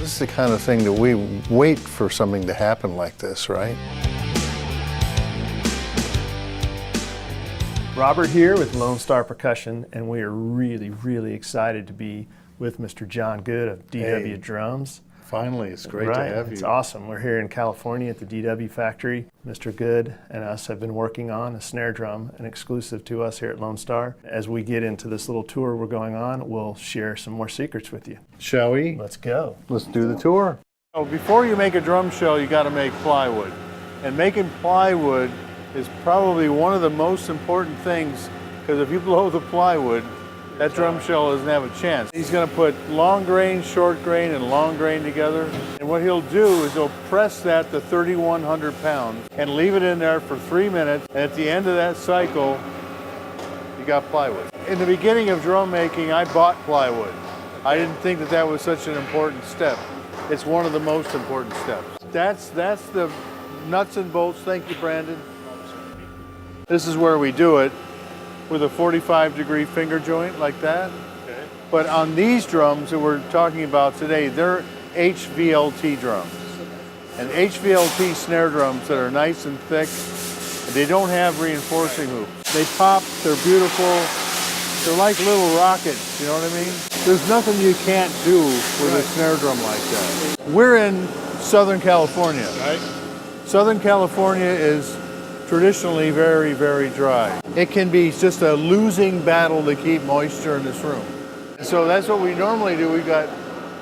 This is the kind of thing that we wait for something to happen like this, right? Robert here with Lone Star Percussion, and we are really excited to be with Mr. John Good of DW Drums. Finally, it's great to have you. It's awesome. We're here in California at the DW factory. Mr. Good and us have been working on a snare drum, an exclusive to us here at Lone Star. As we get into this little tour we're going on, we'll share some more secrets with you. Shall we? Let's go. Let's do the tour. So before you make a drum shell, you got to make plywood. And making plywood is probably one of the most important things, because if you blow the plywood, that drum shell doesn't have a chance. He's going to put long grain, short grain, and long grain together. And what he'll do is he'll press that to 3,100 pounds and leave it in there for 3 minutes. And at the end of that cycle, you got plywood. In the beginning of drum making, I bought plywood. I didn't think that that was such an important step. It's one of the most important steps. That's the nuts and bolts. Thank you, Brandon. This is where we do it, with a 45-degree finger joint like that. Okay. But on these drums that we're talking about today, they're HVLT drums. And HVLT snare drums that are nice and thick, and they don't have reinforcing hoops. They pop, they're beautiful, they're like little rockets, you know what I mean? There's nothing you can't do with a snare drum like that. We're in Southern California. Right. Southern California is traditionally very dry. It can be just a losing battle to keep moisture in this room. So that's what we normally do. We've got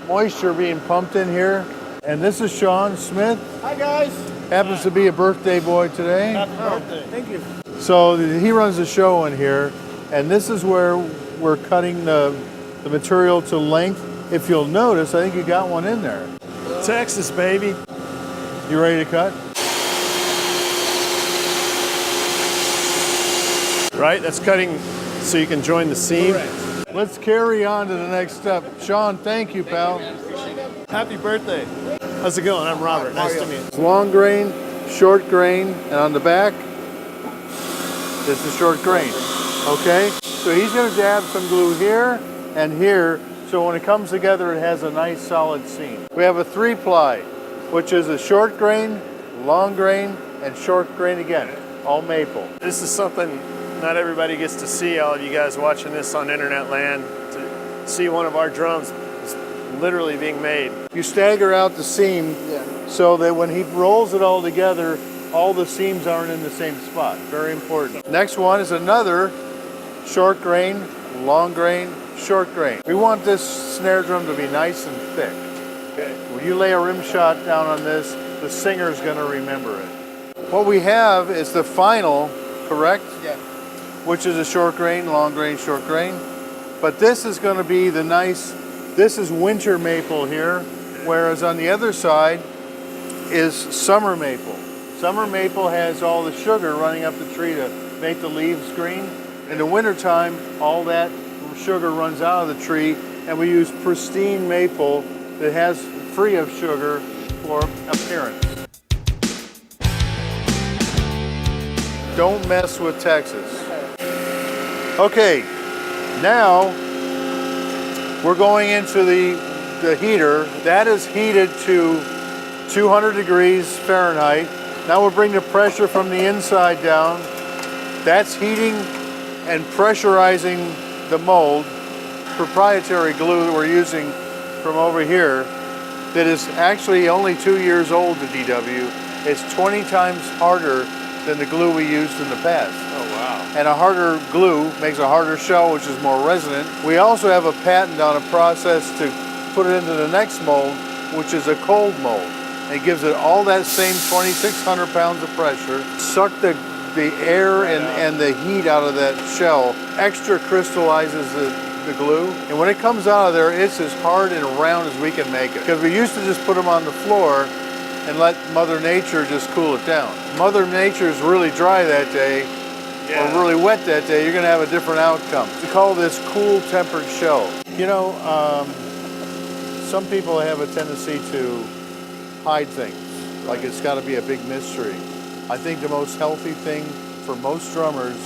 moisture being pumped in here. And this is Sean Smith. Hi guys. Happens to be a birthday boy today. Happy birthday. Thank you. So he runs the show in here. And this is where we're cutting the material to length. If you'll notice, I think you got one in there. Texas, baby. You ready to cut? Right, that's cutting so you can join the seam. Correct. Let's carry on to the next step. Sean, thank you, pal. Happy birthday. How's it going? I'm Robert. Nice to meet you. It's long grain, short grain, and on the back, this is short grain. Okay? So he's going to dab some glue here and here, so when it comes together, it has a nice solid seam. We have a 3-ply, which is a short grain, long grain, and short grain again, all maple. This is something not everybody gets to see. All of you guys watching this on internet land, to see one of our drums is literally being made. You stagger out the seam so that when he rolls it all together, all the seams aren't in the same spot. Very important. Next one is another short grain, long grain, short grain. We want this snare drum to be nice and thick. Okay. When you lay a rim shot down on this, the singer's going to remember it. What we have is the final, correct? Yeah. Which is a short grain, long grain, short grain. But this is going to be the nice, this is winter maple here, whereas on the other side is summer maple. Summer maple has all the sugar running up the tree to make the leaves green. In the wintertime, all that sugar runs out of the tree, and we use pristine maple that has free of sugar for appearance. Don't mess with Texas. Okay, now we're going into the heater. That is heated to 200 degrees Fahrenheit. Now we'll bring the pressure from the inside down. That's heating and pressurizing the mold. Proprietary glue that we're using from over here that is actually only 2 years old to DW. It's 20 times harder than the glue we used in the past. Oh, wow. And a harder glue makes a harder shell, which is more resonant. We also have a patent on a process to put it into the next mold, which is a cold mold. It gives it all that same 2,600 pounds of pressure, suck the air and the heat out of that shell, extra crystallizes the glue. And when it comes out of there, it's as hard and round as we can make it. Because we used to just put them on the floor and let Mother Nature just cool it down. Mother Nature's really dry that day, or really wet that day, you're gonna have a different outcome. We call this cool tempered shell. You know, some people have a tendency to hide things, like it's gotta be a big mystery. I think the most healthy thing for most drummers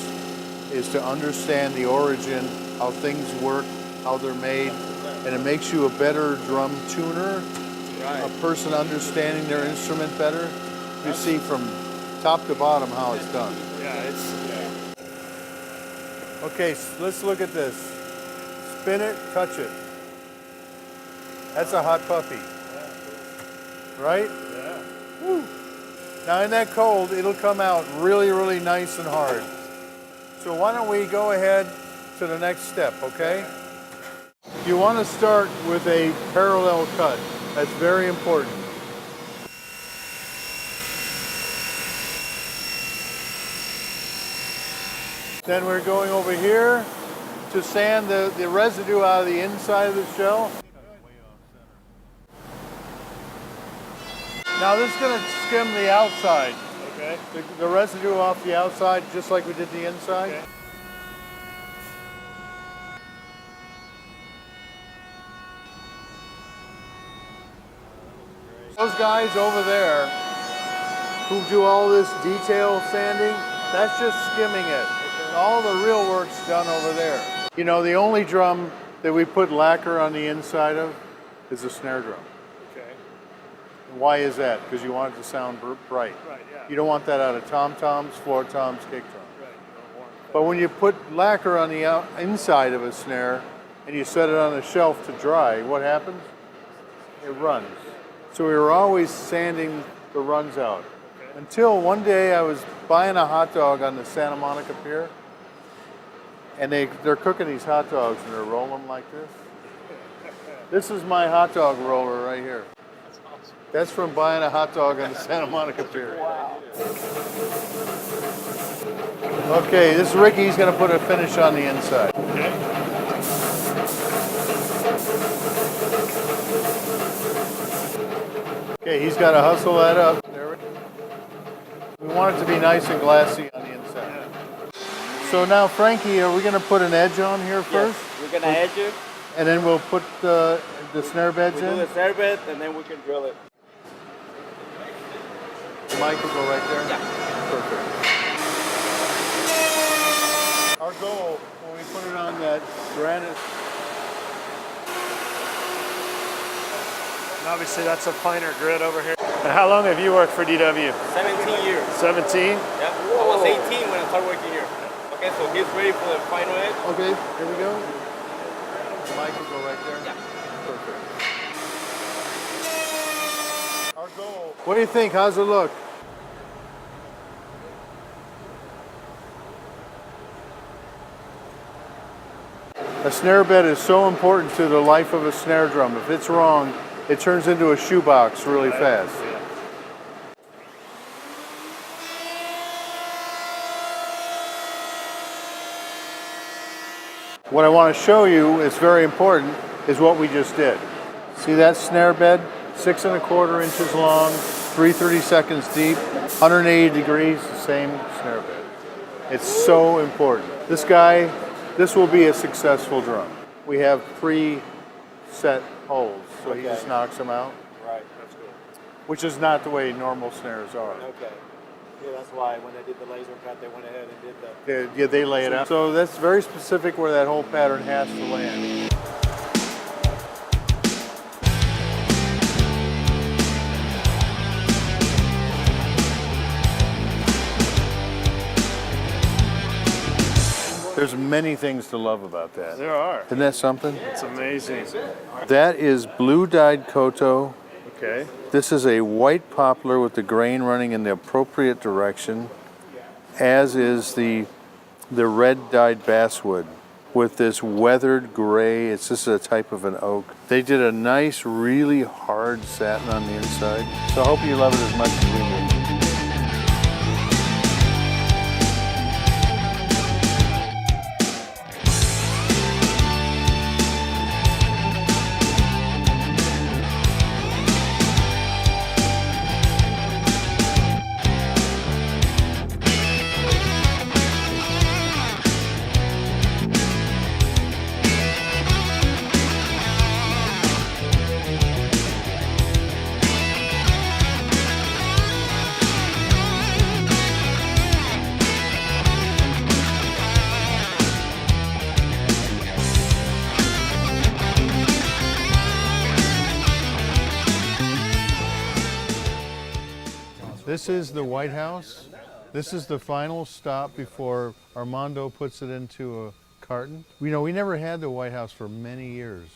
is to understand the origin, how things work, how they're made, and it makes you a better drum tuner a person understanding their instrument better. You see from top to bottom how it's done. Okay, so let's look at this. Spin it, touch it. That's a hot puppy. Right? Yeah. Woo. Now in that cold, it'll come out really, really nice and hard. So why don't we go ahead to the next step, okay? You want to start with a parallel cut. That's very important. Then we're going over here to sand the residue out of the inside of the shell. Now this is going to skim the outside. Okay. The residue off the outside, just like we did the inside. Okay. Those guys over there who do all this detail sanding, that's just skimming it. All the real work's done over there. You know, the only drum that we put lacquer on the inside of is a snare drum. Okay. And why is that? Because you want it to sound bright. Right, yeah. You don't want that out of tom-toms, floor toms, kick drums. Right, you don't want that. But when you put lacquer on the inside of a snare and you set it on a shelf to dry, what happens? It runs. So we were always sanding the runs out. Okay. Until one day I was buying a hot dog on the Santa Monica Pier, and they're cooking these hot dogs and they're rolling them like this. This is my hot dog roller right here. That's awesome. That's from buying a hot dog on the Santa Monica Pier. Wow. Okay, this is Ricky. He's going to put a finish on the inside. Okay. Okay, he's got to hustle that up. There we want it to be nice and glassy on the inside. So now, Frankie, are we going to put an edge on here first? Yes, we're gonna edge it. And then we'll put the snare beds We do in? the snare bed, and then we can drill it. The mic will go right there? Yeah. Perfect. Our goal, when we put it on that granite, And obviously that's a finer grit over here. And how long have you worked for DW? 17 years. 17? Yeah. I was 18 when I started working here. Okay, so he's ready for the final edge. okay, here we go. The mic will go right there? Yeah. Perfect. Our goal. What do you think? How's it look? A snare bed is so important to the life of a snare drum. If it's wrong, it turns into a shoebox really fast. What I want to show you is very important is what we just did. See that snare bed? 6 1/4 inches long, 330 seconds deep, 180 degrees, the same snare bed. It's so important. This will be a successful drum. We have pre-set holes, so he just knocks them out, Right. That's good. which is not the way normal snares are. Okay. Yeah, that's why when they did the laser cut, they went ahead and did the. Yeah, they lay it out. So that's very specific where that whole pattern has to land. There's many things to love about that. There are. Isn't that something? It's amazing. That is blue dyed koto. Okay. This is a white poplar with the grain running in the appropriate direction, as is the red dyed basswood with this weathered gray. It's just a type of an oak. They did a nice, really hard satin on the inside. So I hope you love it as much as we do. This is the White House. This is the final stop before Armando puts it into a carton. We never had the White House for many years,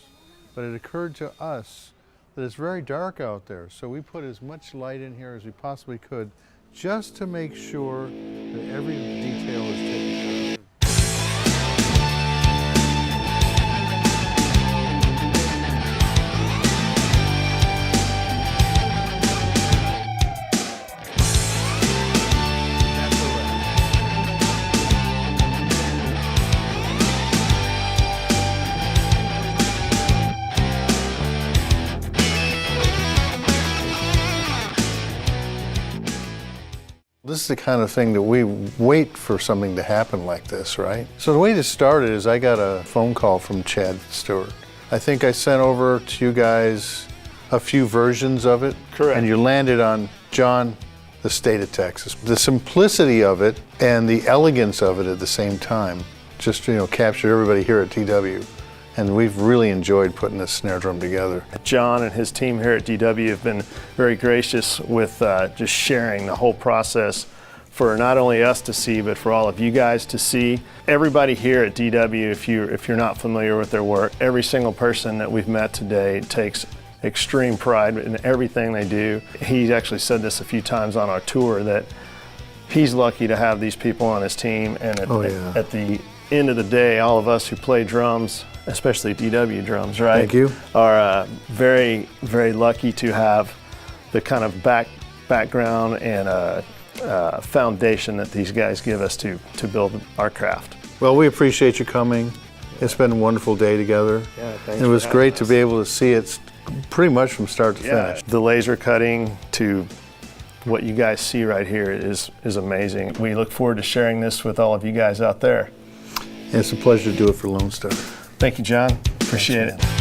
but it occurred to us that it's very dark out there, so we put as much light in here as we possibly could just to make sure that every detail is taken care of. This is the kind of thing that we wait for something to happen like this, right? So the way this started is I got a phone call from Chad Stewart. I think I sent over to you guys a few versions of it. Correct. And you landed on John, the state of Texas. The simplicity of it and the elegance of it at the same time just, captured everybody here at DW. And we've really enjoyed putting this snare drum together. John and his team here at DW have been very gracious with just sharing the whole process for not only us to see, but for all of you guys to see. Everybody here at DW, if you're not familiar with their work, every single person that we've met today takes extreme pride in everything they do. He's actually said this a few times on our tour that he's lucky to have these people on his team, and at the end of the day, all of us who play drums, especially DW drums, right? Thank you. Are very, very lucky to have the kind of background and foundation that these guys give us to build our craft. Well, we appreciate you coming. It's been a wonderful day together. Yeah, thanks. It was great to be able to see it pretty much from start to finish. The laser cutting to what you guys see right here is amazing. We look forward to sharing this with all of you guys out there. It's a pleasure to do it for Lone Star. Thank you, John. Appreciate it.